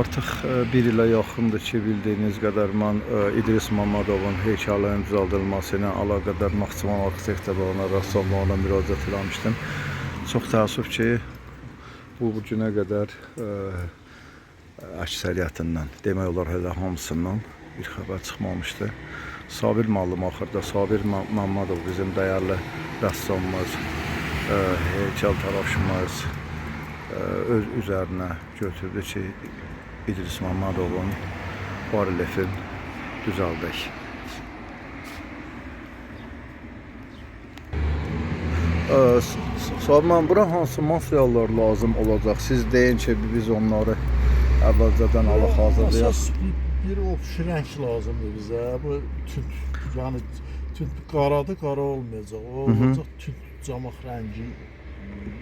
Artıq bir ilə yaxındır ki, bildiyiniz qədər mən İdris Mamadovun heykəlinin düzəldilməsi ilə əlaqədar Naxçıvan arxitektorlarına, rəssamlarına müraciət etmişdim. Çox təəssüf ki, bu günə qədər əksəriyyətindən, demək olar hələ hamısından bir xəbər çıxmamışdı. Sabir müəllim axırda, Sabir Mamadov bizim dəyərli rəssamımız, heykəltaraşımız öz üzərinə götürdü ki, İdris Mamadovun barelefin düzəldək. Sabman, bura hansı materiallar lazım olacaq? Siz deyin ki, biz onları əvvəlcədən alaq hazırlayaq. Əsas bir opşi rəng lazımdır bizə. Bu tünd, yəni tünd qaradır, qara olmayacaq. O olacaq tünd camaq rəngi,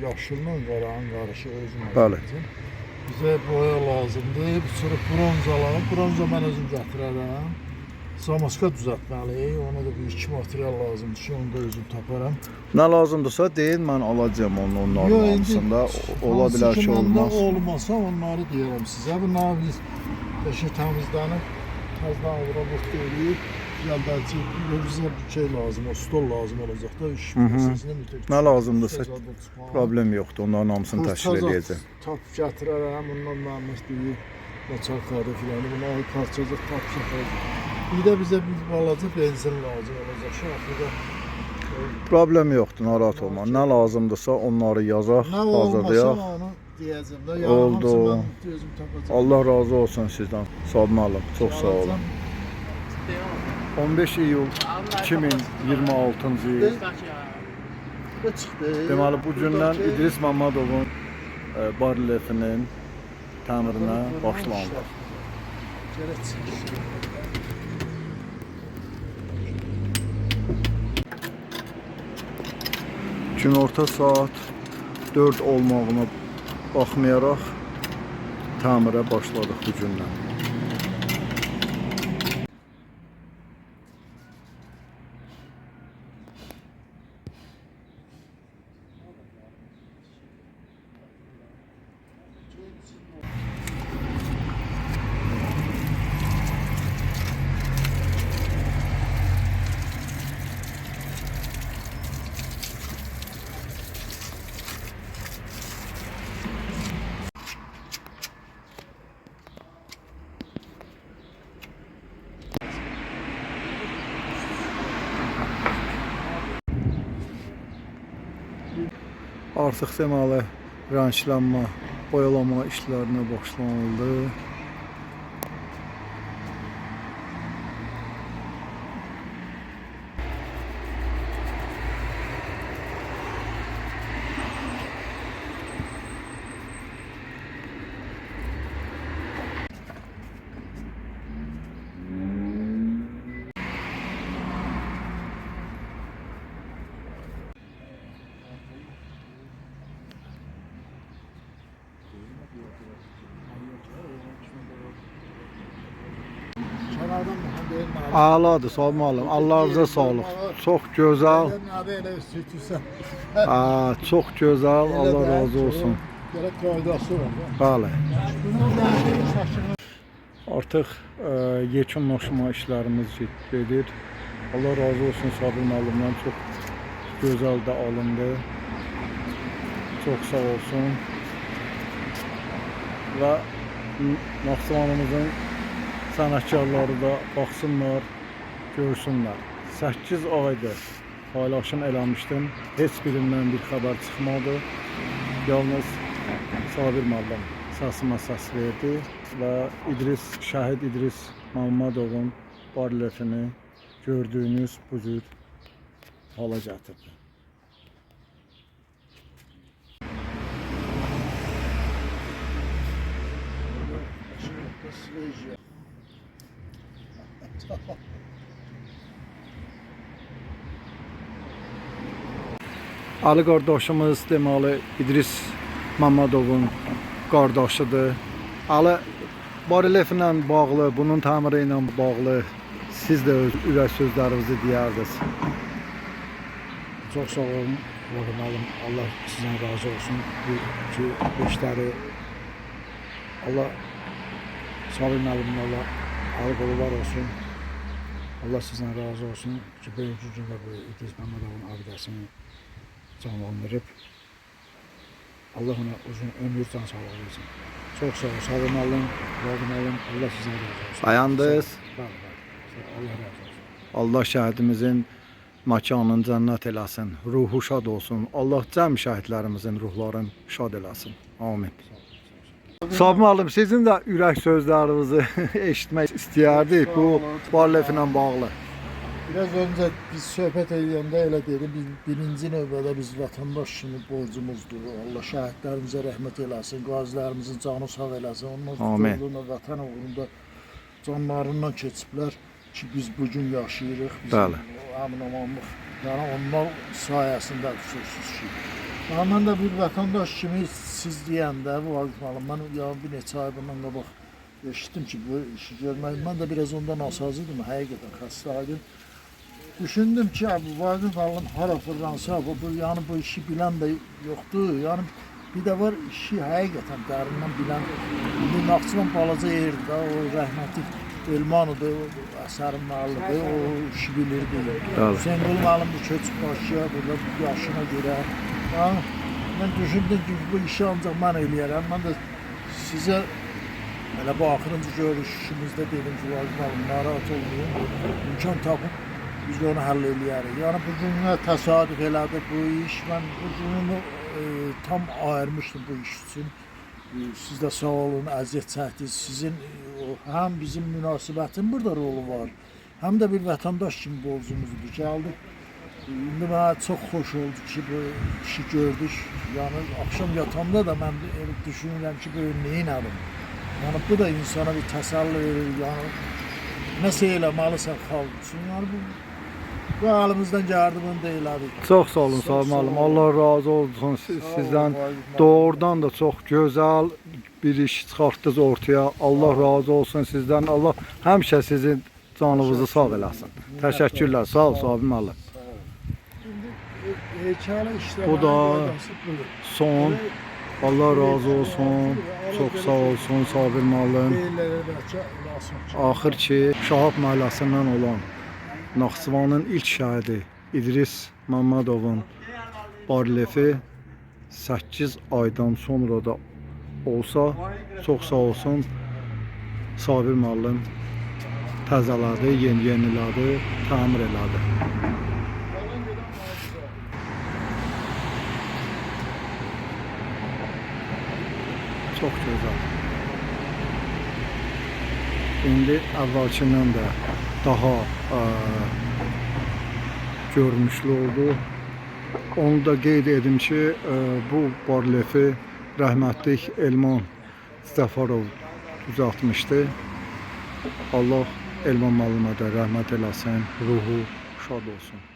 yaşılla qaranın qarışı özüm. Bəli. Bizə boya lazımdır. Bir sürü bronzalar. Bronza mən özüm gətirərəm. Samaska düzəltməliyik. Ona da bir iki material lazımdır ki, onu da özüm taparam. Nə lazımdırsa deyin, mən alacağım onların hamısında. Ola bilər ki, olmaz. Olmasa onları deyirəm sizə. Bunları biz beşi təmizlənib, təzdən vurulub deyilib. Gəlbəlcə bizə bir şey lazım, o stol lazım olacaq da iş prosesini mütləq. Nə lazımdırsa problem yoxdur, onların hamısını təşkil edəcəm. Tap gətirərəm, ondan məmnun deyil, qaçarxadı filan, buna parçacıq tap gətirəcək. Bir də bizə bir balaca benzin lazım olacaq, şu axıda. Problem yoxdur, narahat olma. Nə lazımdırsa onları yazaq, hazırlayaq. Nə olmasa onu deyəcəm də, oldu. Mən özüm tapacağım. Allah razı olsun sizdən, Sabir müəllim, çox sağ olun. 15 iyul 2026-cı il. Deməli, bu gündən İdris Mamadovun barelefinin təmirinə başlanılır. Günorta saat 4 olmağına baxmayaraq təmirə başladıq bu gündən. Artıq deməli rənglənmə, boyalama işlərinə başlanıldı. Ağladı Sabir müəllim, Allahınıza sağlıq. Çox gözəl. Çox gözəl, Allah razı olsun. Bəli. Artıq yekunlaşma işlərimiz gedir. Allah razı olsun Sabir müəllimdən, çox gözəl də alındı. Çox sağ olsun. Və Naxçıvanımızın sənətkarları da baxsınlar, görsünlər. 8 aydır paylaşım eləmişdim. Heç birindən bir xəbər çıxmadı. Yalnız Sabir müəllim səsimə səs verdi və şəhid İdris Mamadovun barelefini gördüyünüz bu cür hala gətirdi. Ali qardaşımız deməli İdris Mamadovun qardaşıdır. Ali bareleflə bağlı, bunun təmiri ilə bağlı siz də öz ürək sözlərinizi deyərdiniz. Çox sağ olun, müəllim. Allah sizdən razı olsun. Bu işləri Allah Sabir müəllimin Allah ağır olsun. Allah sizdən razı olsun ki, bugünkü gündə bu İdris Məmmədovun abidəsini canlandırıb. Allah ona uzun ömür, can sağlığı versin. Çox sağ ol, Sabir müəllim, Vadi müəllim, Allah sizdən razı olsun. Dayandınız. Bəli, bəli. Allah razı olsun. Allah şəhidimizin məkanını cənnət eləsin, ruhu şad olsun. Allah cəm şəhidlərimizin ruhlarını şad eləsin. Amin. Sabir müəllim, sizin də ürək sözlərinizi eşitmək istəyərdik bu barlef ilə bağlı. Biraz önce biz söhbət edəndə elə dedim, birinci növbədə biz vətəndaş kimi borcumuzdur. Allah şəhidlərimizə rəhmət eləsin, qazilərimizin canı sağ eləsin. Onlar Amin. uğrunda, vətən uğrunda canlarından keçiblər ki, biz bugün yaşayırıq. Bəli. Əmin-amanlıq, yəni onlar sayəsində sözsüz ki. Yəni, mən də bir vətəndaş kimi siz deyəndə, Vaqif müəllim, mən bir neçə ay bundan qabaq eşitdim ki, bu işi görmək, mən də biraz ondan asaz idim, həqiqətən xəstə idim. Düşündüm ki, Vaqif müəllim hara fırlansa, yəni bu işi bilən də yoxdur. Yəni bir də var, işi həqiqətən dərindən bilən, indi Naxçıvan balaca yerdir də, o rəhmətli Elmanudur, əsərin müəllifi, o işi bilirdi. Hüseyin Qulu müəllim bu köçüb Bakıya, burada yaşına görə. Yəni, mən düşündüm ki, bu işi ancaq mən eləyərəm. Mən də sizə elə bu axırıncı görüşümüzdə dedim ki, Vaqif müəllim, narahat olmayın, imkan tapıb biz onu həll eləyərik. Yəni, bu günə təsadüf elədi bu iş. Mən bu günümü tam ayırmışdım bu iş üçün. Siz də sağ olun, əziyyət çəkdiniz. Sizin həm bizim münasibətin burada rolu var, həm də bir vətəndaş kimi borcumuzdur. Gəldik. İndi mənə çox xoş oldu ki, bu işi gördük. Yəni, axşam yatanda da mən düşünürəm ki, bu neynədim. Yəni, bu da insana bir təsəlli verir. Yəni, nəsə eləməlisən xalq üçün. Yəni, bu əlimizdən gəldi, bunu da elədik. Çox sağ olun Sabir müəllim. Allah razı olsun sizdən. Doğrudan da çox gözəl bir iş çıxartdınız ortaya. Allah razı olsun sizdən. Allah həmişə sizin canınızı sağ eləsin. Təşəkkürlər. Sağ ol Sabir müəllim. Bu da son. Allah razı olsun. Çox sağ olsun Sabir müəllim. Axır ki, Şahab məhəlləsindən olan Naxçıvanın ilk şəhidi İdris Məmmədovun barlefi 8 aydan sonra da olsa, çox sağ olsun Sabir müəllim təzələdi, yenilədi, təmir elədi. Çox gözəl. İndi əvvəlkindən də daha görünüşlü oldu. Onu da qeyd edim ki, bu barlefi rəhmətlik Elman Zəfərov düzəltmişdi. Allah Elman müəllimə də rəhmət eləsin, ruhu şad olsun.